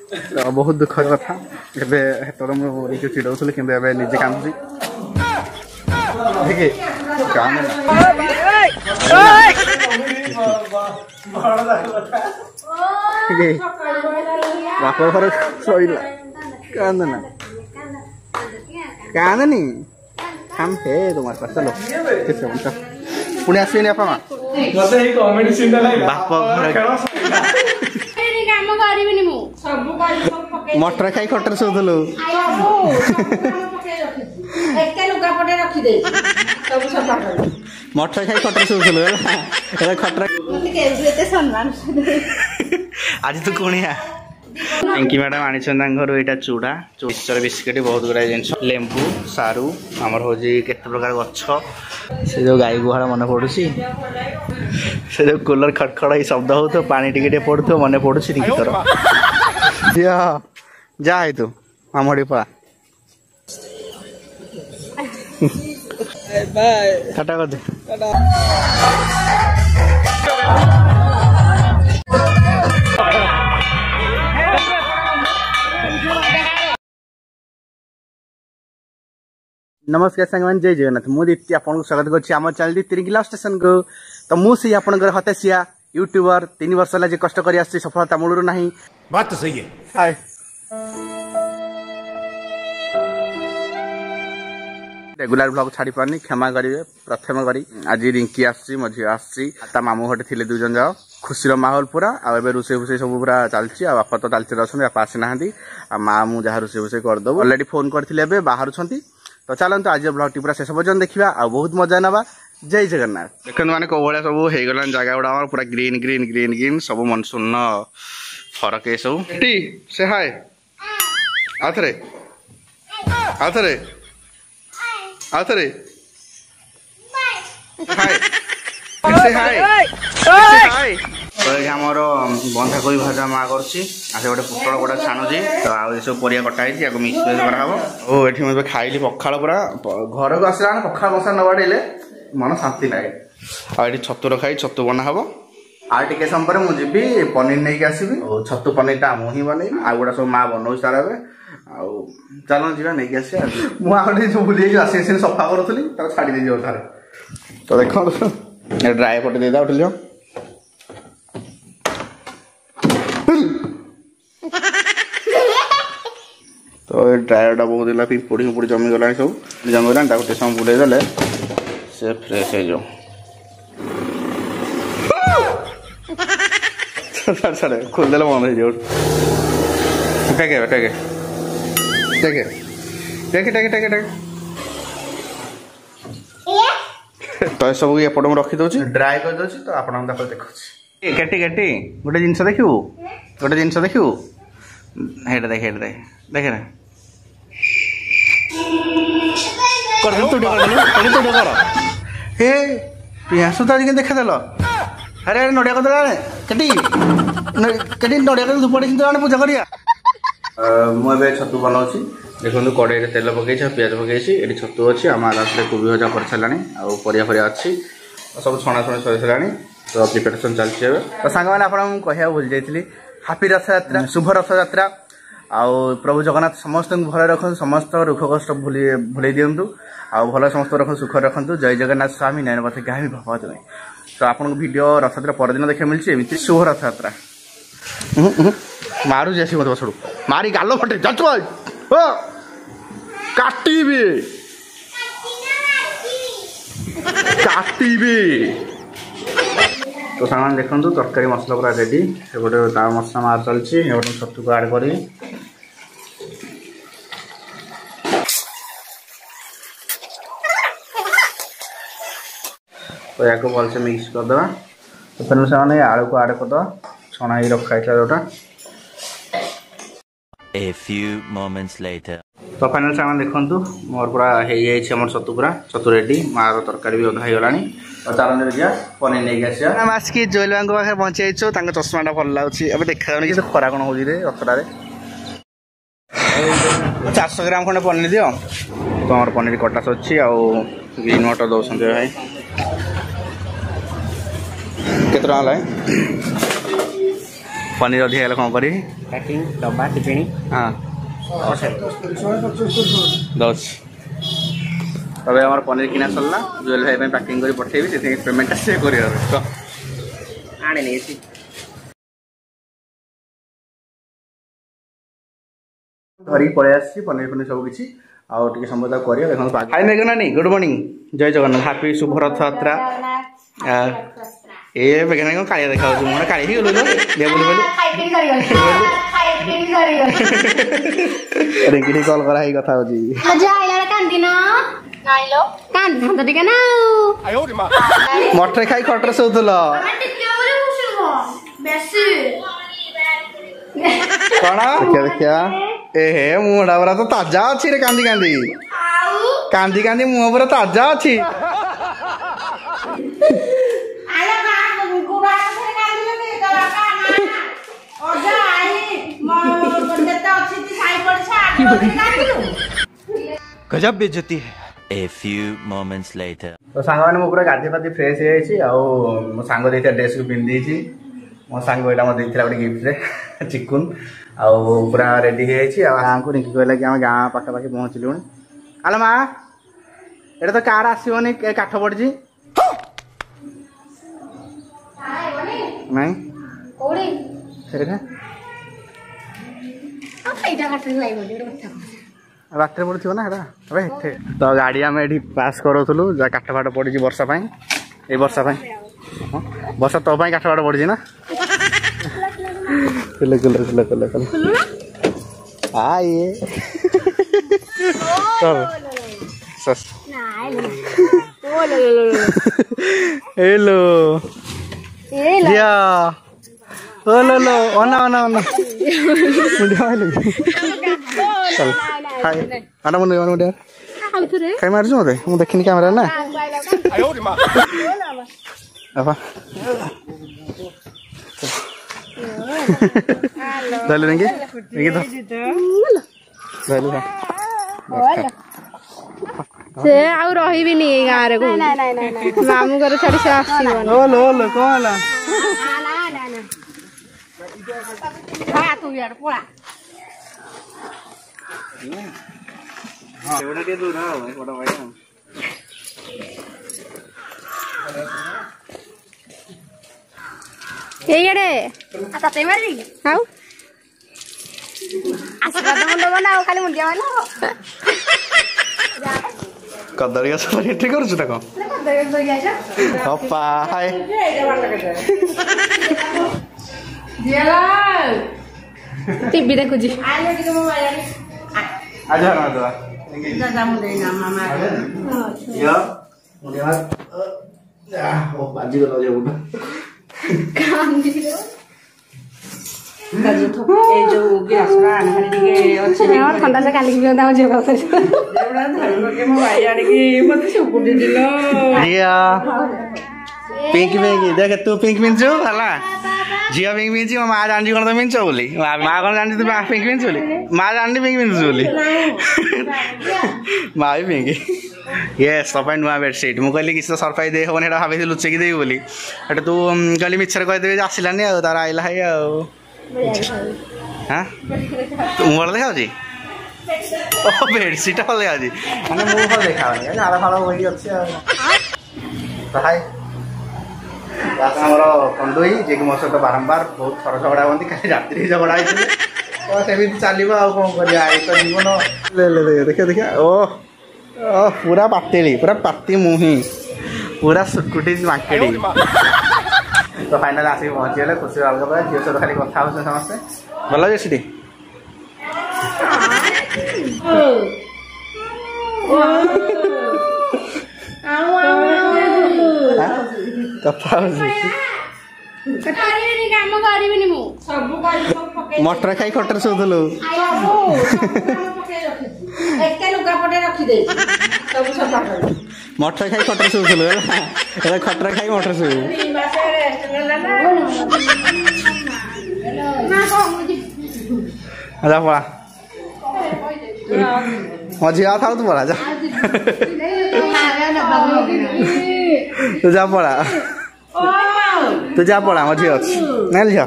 बहुत दुखर कथा एबे मुझे चिड़ौली कि निजे कांदी बाप घर सैला कांदना कांदनी हम हे तुम्हारे पास चलो पुणे आसनी आप मटर खाई खटर शोधलु मटर खाई खटर शोधलु खटर आज तू कुणिया पिंकी मैडम आनी घर यहाँ चूड़ा मिक्सचर बिस्किट बहुत गुड़ा जिन लेंबू सारू आमर हूँ केते प्रकार गछ से जो गाई गुहाल मन पड़ू से जो कूलर खटखड़ ही शब्द हो तो पानी टिके पड़ू मन पड़ू थर जा है तू आमड़ी पा टाटा कर दे नमस्कार संगमान जय जगन्नाथ मु दीप्ति आपको स्वागत करछि आम चैनल तिरिंगिला स्टेशन को तो मुझे आपनकर हतेसिया यूट्यूबर 3 वर्ष होला जे कष्ट करी आछि सफलता मूलर नहीं बात तो सही है हाय रेगुलर ब्लॉग छाड़ी पारनी क्षमा करेंगे प्रथम करी आज रिंकी आसी मो झी आसी मामू घटे थे 2 जन जाओ खुशी माहौल पूरा आबे रोसे फुसे सब पूरा चलती बापा तो तालचेर अच्छा बापा आसी ना माँ मु जहाँ रोसे फुसे करदेव अलरेडी फोन करते बाहर तो चलते आज ब्लॉग टी पूरा शेष पर्यटन देखा आ बहुत मजा ना जय जगन्नाथ देखते मैंने कौ भाया सब हो गलान जगह गुड़ा पूरा ग्रीन ग्रीन ग्रीन ग्रीन सब मन शून्य फरक ये सब से हाय आथरे आथरे आथरे हाय से हाय हाय तो ये आमर बंधाकोबी भाजा माँ करछि गोटे पुटल गोटा छाणुची तो आउ सब परिया कटाई या मिक्स कराब ओ ये खाइली पखाड़ पूरा घर को आसला पखाड़ मशा न बाड़े मन शांति लगे आठ छतु रखाई छतु बना हम आ टे समय पर मुझे पनीर नहीं आसबि छतु पनीर टा मुझे बनई आ गुड़ा सब माँ बना सारा चल जा नहीं आस मुझे भूल आसी सफा करूली छाड़ी दे थे तो देख ड्राए पटे दे उठल तो ड्रायरटा बहुत दिला पिंपुड़ी पिंपुड़ी जमी गला सब जमीगला गोटे समय बुले देले से फ्रेश हो जाओ छाड़े खोलदेले बंद हो जाओ टेके टेके टेके टेके टेके टेके टेके तो सब एपट मुझे रखीदे ड्राए कर दे तो आप देखुच केटी केटी गोटे जिनस देखू गोटे जिनस देखू हेट देख हेट देख देखे ना कर हे पियासु तो आज देखा देल अरे अरे नड़िया कदे केटी केटी नड़िया कदे धूपड़ी आने पूजा करिया मुझे छतु बनाऊँगी देखो कड़े तेल पकई पियाज पकई ये छतु अच्छी आम आराम कोबी भजा कर सारे आरिया फरिया अच्छी सब छणाछुणी सरी सारा तो प्रिपेरेसन चलती है तो सांग मैंने आपको कह भूल जाइए हापी रथयात्रा शुभ रथयात्रा आउ प्रभु जगन्नाथ समस्त भले रखु समस्त दुख कष्ट भूल दिंतु आउ भल समस्त रख सुख रखु जय जगन्नाथ स्वामी नयन पथ क्या भगवत नहीं तो आपको वीडियो रथयात्रा परदिन देखा मिलती एमती शुभ रथयात्रा मारू जैसी मत बसड़ू मारी गाल फटे जाचु काटिबे काटिबे तो सामान देखो तरकारी मसला पूरा रेडी गोटे तार मसला मार चलती छतु को आड करी तो या भलसे मिक्स करदे तो फिर से आलू को आड करदे छणा ही रखा जोटा A few moments later. तो फाइनल सामान देखु मोर पूरा हो छतु पूरा छतु रेडी मार तरकारी भी अधा होगा चलो जा पनीर नहीं आसिया आसिक जोइल बांग पाखे पहुँची जाइए चश्माटा भल लगुच अब देखा कि खरा कौन हो रथटारे 400 ग्राम खंडे पनीर दियो तो हमारे पनीर कटा सच्ची आउ ग्रीन वाटर दौरान भाई के पनीर अधिक हेल्ले कौन करी पैकिंग डब्बा टिफिन हाँ दस तबे आम पनीर किना सरला जुएल भाई पैकिंग कर पठेबी से पेमेंट से कर आने नहीं धरी पलि आसी पनीर पनीर सब किसी आउ टे समय कर हाई मेघ नानी गुड मॉर्निंग जय जगन्नाथ हापी शुभ रथ यात्रा ए मेघ नानी कालिया देखा मुझे काली ही गलु रिंकी कल करा कथा मटर खाई खटर शोधुल कौन देखिया देखिया एहे मुहड़ा पूरा तो ताजा अच्छी रे कांदी कांदी कांदी कांदी मुह पूरा ताजा अच्छी गजब बेइज्जती है A few moments later तो सांग मैंने पूरा गाधी पाधी फ्रेश हो मो सांग देता ड्रेस को पिंधि मो सांग एटा मत देता गोटे गिफ्ट रे चिकुन आउ पूरा रेडी हो रिंकी कहला कि आम गाँ पाखापाखि पहुँचलु आलो माँ एटा तो कार आसोनी काठ पड़ी नहीं बाटर पड़ो ना तो गाड़ी आम ये पास करूँ जहाँ काठ फाट पड़ी वर्षा ये वर्षा वर्षा तो काठ फाट पड़ी ना कुल कुल कुल कुल कुल ये हेलो ओलो लो ओना ओना ओना चल हाय आना मुंडे मुंडे खाई मारछु मते मु देखिनी कैमरा ना आपा चल लेंगे ये तो चल से आउ रही भी नहीं गाँ रे मामू घर छाड़ी से आसीबन ओलो ओलो कोन ला तू यार पोड़ा हां एवढा के दूर हां फोटो भाई ये येडे आता ते मारी हाउ आसका तो मुंडो बनाओ खाली मुंडिया वाला कदरिया सब एंट्री करू छटा को कदरिया तो गया अप्पा हाय दियाला टीवी देखु जी आले के मोबाइल आजा ना दवा दादा मुंडे ना मामा यो मुंडे मार ओ बाजी गलो जे बुटा काम दिलो गाजी तो ए जो ग्यास रा खाली टिके अछि और ठंडा से काली के दाव जे बात एवढा धर्म के मोबाइल आड़ी की मत सुकुडी दिलो जिया पिंक पिंक देख तू पिंक मिंचो हला जिया पिंक मिंची माँ जानती कौन तो मिंचो बोली माँ कौन जानती तू पिंक मिंच बोली माँ जानती पिंक मिंच बोली माँ भी पिंक ये सब नुआ बेडसीट मुझे कहली किसी तो सरप्राइज दे हेन भाभी लुचेकी देवी बोली एटा तू कहली मिछर कहीदेवी आसलानी तार आइला है हाँ तू मुहर देखा बेडसीट भल देखा मैंने मुँह भल देखा झाड़ फाड़ बही अच्छे हाय आमर कंडोई जी मो सहित बारंबार बहुत थर झगड़ा हमें खाली रात्रि झगड़ा होते तो सेमती चलो आ कौन कर जीवन देखिए देखिए ओ पूरा पातेली पूरा पाती मुही पूरा सुटकुटी मार्केट तो फाइनाल आसिक पहुँचीगले खुशी अलग झील सहित खाली कथा हो समस्ते भल जे सीटी कथा मटर खाई खटर शोधलु मटर खाई खटर शोधलु खटर खाई मटर शो जा पड़ा मझी आ था तू पड़ा जा तू जा पड़ा मझी अच्छी नहीं लिया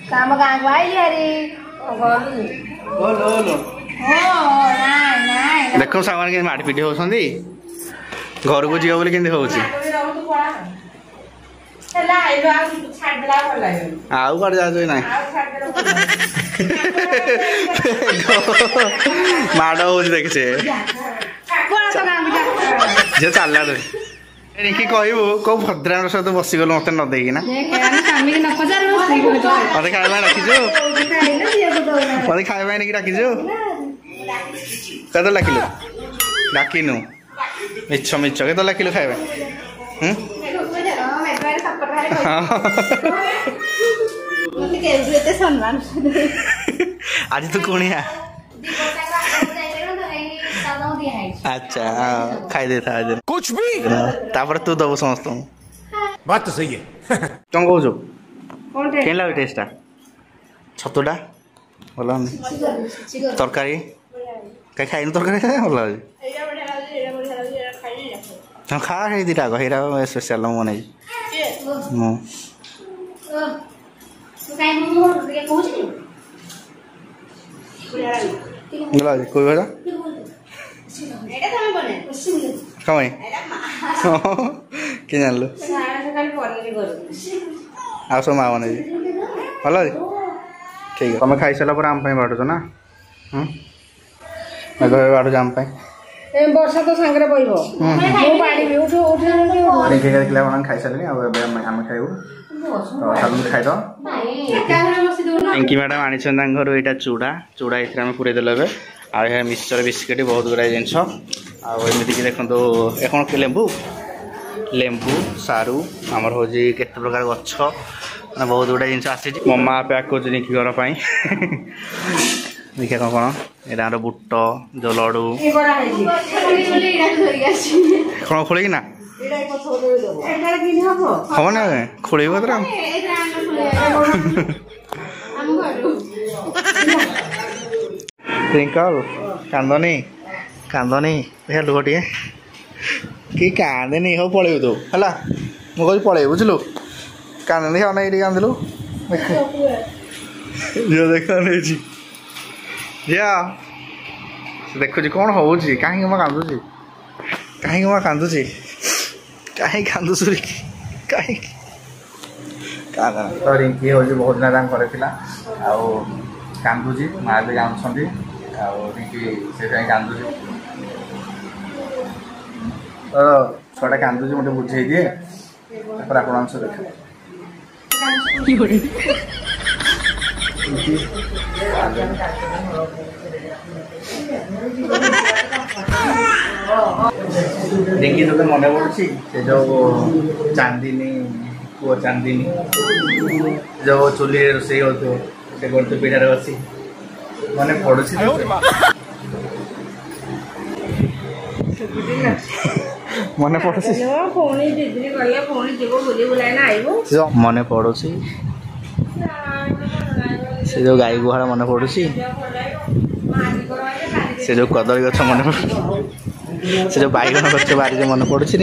काम गाँको आइली अरे देख सामान के मारपिट होती घर को जीव बोली केमती हूँ आउ कड़े जाए ना माड़ हो देखिए झे चलला रिंकी कहबू कौ भद्रा सहित बसीगल मत न देना मत खाଇବା डाकिଛୁ मत खाଇବା नहीं डाकिଛୁ केत डाकिलु डाकिनु मिछ मिछ केत डाकिलु खाଇବା आज तू कुणिया अच्छा खाई देता आज कुछ भी तापर तू दबो समस्त बात तो सही है तुम कहू केन लगे टेस्टा छतुटा भल तरकारी कहीं खाइन तरकारी भल तुम खा खाई दीटा हेरा स्पेशल मन कोई भजा कमाई कि जानलु आ सब माँ बन भल ठीक है तुम खाई सारा पर आम बाटुच ना बाटुच आम वर्षा तो सांगरे पइबो मु पानी भी उठ उठ खाई सारे आम खाइबू खाई पिंकी मैडम आनी घर यहाँ चूड़ा चूड़ा ये पूरे देल आ मिक्सचर बिस्किट बहुत गुड़ा जिनस आमती देखो ए कौन लेंबू लेंबू सारू आमर हूँ के प्रकार गछ बहुत गुड़ा जिन आसी मम्मा पैक कर घर देखिए कौन कौन यहाँ बुट जो लडू कौन खोल ना हम ना खोल ट्विंकल कांदनी कांदनी लुह टे कि कांदेनी हो पलू तू है मुझे पलू बुझलु कांदनी अनेक कांदलु झील देख झिया देखुची कौन हो कहीं कांदुची कहीं कांदुची कहीं कांदुचु कहीं रिंकी हूँ बहुत दिन घर था कांदुची माँ भी जाऊँगी रिंकी से कांदुची तो छुआ कांदुची मुझे बुझे दिए आप देख रिंकी तो मन पड़ी से जो चांदनी पुआ चांदनी जो चूल्हे रोसे हो से गोटे पीढ़ार बसी मन पड़ू मन पड़ू मन पड़ू से जो गाई गुहाल मन पड़ू से जो कदली गछ मन पड़ू से जो बैगन गछ बारी मन पड़ू कि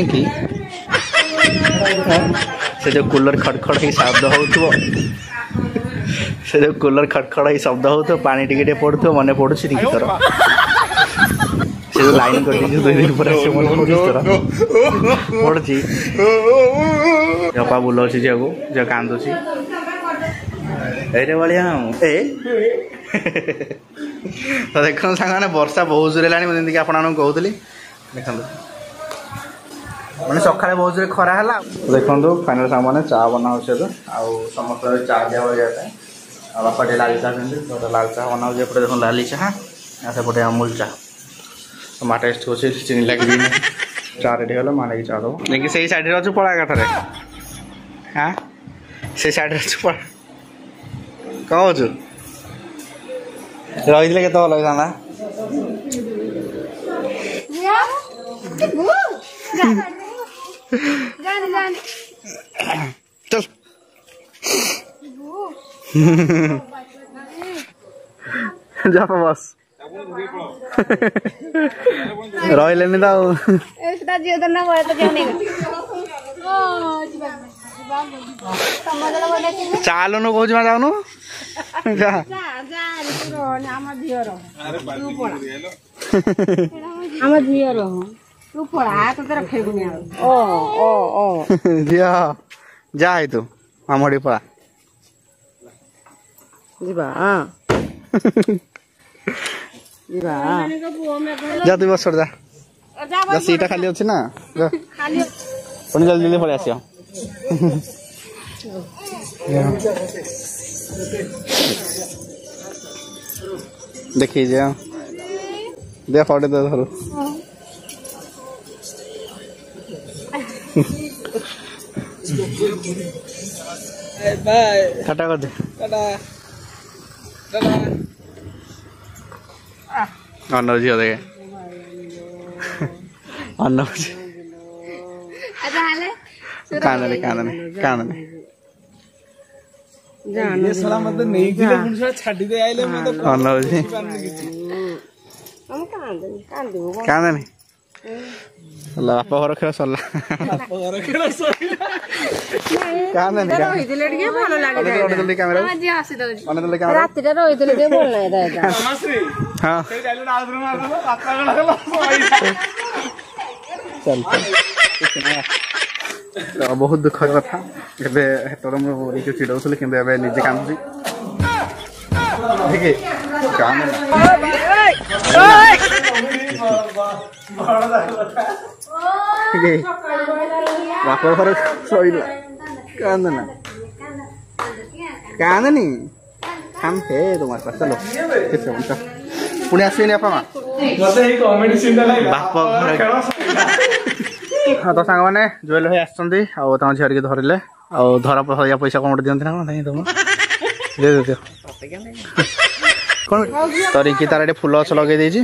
से जो कूलर खड़खड़ ही शब्द हो से जो कूलर खड़खड़ ही शब्द हो पानी टिके पड़ू मन पड़ू कि तोर से जो लाइन कर 2 दिन पर मन पड़ू जपा बुलाऊ झील को जो कांदुची भाया तो देख साने वर्षा बहुत जोर है जमीक आप कहती देखो मैंने सका बहुत जोर खरा है देखो फाइनाल सामने चा बना समस्त चा दिया बापा टे लाल चा पीते लाल चा बना देख लाली चा सेपटे अमूल चा माँ टेस्ट कर चीनी लगे चा रेडी गला माँ लगे चा दब देखिए से साइड अच्छे पड़ा कथार हाँ से साइड अच्छे पड़ा कौन रही के भल होता चल जा बस रही तो ଚାଲୁନୁ କହୁଛି ମା ଯାଉନୁ ଯା ଆମ ଝିଅର ତୁ ପଳା ତତେ ରଖେଇବୁନି ଆଉ ଝିଅ ଯା ହେଇ ତୁ ମାମୁଁ ଟିକେ ପଳା ଯିବା ଯିବା ଯା ତୁ ବସ ଯା ଯା ସିଟା ଖାଲି ଅଛି ନା ପୁଣି ଜଲ୍ଦି ଜଲ୍ଦି ପଳେଇ ଆସିବ देखी जा दे फटे दे धरो बाय टाटा कर दे टाटा टाटा अन्ना जी देखे अन्ना जी कांदने कांदने कांदने ये साला मतलब नहीं किले पुनसा छाड़ी दे आइले मैं तो अन्ना जी हम कांदे कांदने अल्लाह बापा घर खेल सरला बापा घर खेल सरला कांदने रोहितले टिके भलो लागे जल्दी कैमरा आज आसी दो जल्दी कैमरा राती रे रोहितले टिके बोल नाही दादा नमस्ते हां ते डायलॉग आदर मार दो बापा घर खेल चल तो बहुत दुखर कथा एबे हेतर मो रिकु चिडौसले किंतु एबे निजे कांदुची ठीक है काम ना ठीक है बापा घर सोइला कांदना कांदनी हम हे तुम्हारे पास चलो किस हमका पुणे आसीने आपा मा मते ही कमेडी सीन लाई बापा घर हाँ तो सांग मैंने जुएल भाई आसछंती आ तम झील के धरले आ धरा या पैसा कौन दियंती ना कौन तुम दे दे कौन तो रिंकी तार ये फूल गछ लगे देछि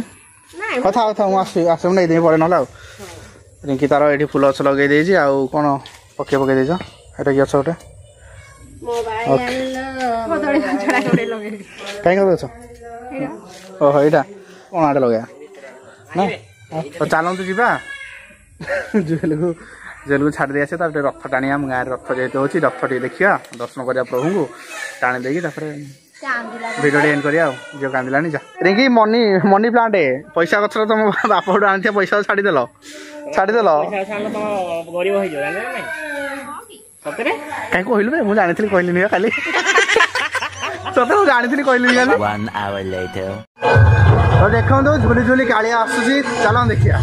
कथा कथा मु आसम नहीं दे पड़े नला रिंकी तार ये फूल गछ लगे देछि आ कोन पके पके देछ एटा कि अच्छा ओटे मो भाई कदळी छडा कोडे लगे काई कर देछ ओहो एटा कोन आडे लगे ना तो चलन तो जीवा जेल को छाड़ दे आसे रथ टाणी आम गाँव रथ जेहतु होची रथ टे देखिया दर्शन करिया प्रभु को टाणी देकी भिडियो एंड करिया जो कांदिलानी जा रिंकी मनी मनी प्लांट पैसा गछ तुम बाप आनी पैसा छाड़देल छाड़देल कहीं कहलु मुझे जानी कहली खाली सत जानी कहली तो देखो झुली झुली कालिया आसूसी चलो देखिया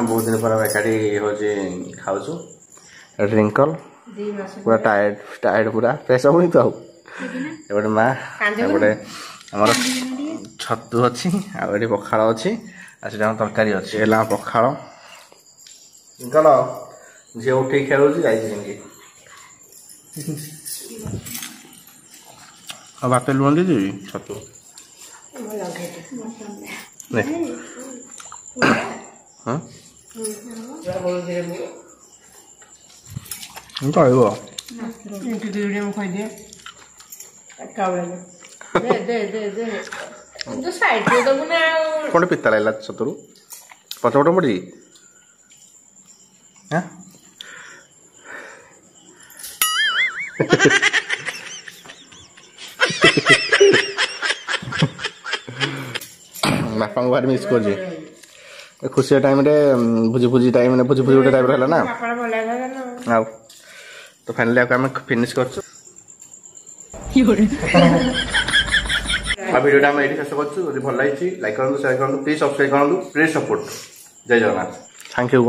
बहुत दिन पर एकाठी हूँ खाऊ रिंकल पूरा टायर्ड टायर्ड पूरा फ्रेश हम तो आउटे माँ गोटे आम छतु अच्छी आगे पखाड़ अच्छी आम तरकारी अच्छी है पखाड़ रिंकल झी उठे खेलु जाइए बापे लुण दीदी छतु हाँ कहब कौन पिता लगे छतु पचपट पड़ी बापा भारी मिस कर खुशी टाइम रे भुजी भुजी टाइम रे भुजी भुजी गोटे टाइप है ना आउ तो फाइनली आम फिनिश कर भिडियो आम ये शेष कर भल लगी लाइक करूँ शेयर करूँ प्लीज सब्सक्राइब करूँ प्लीज सपोर्ट जय जगन्नाथ थैंक यू।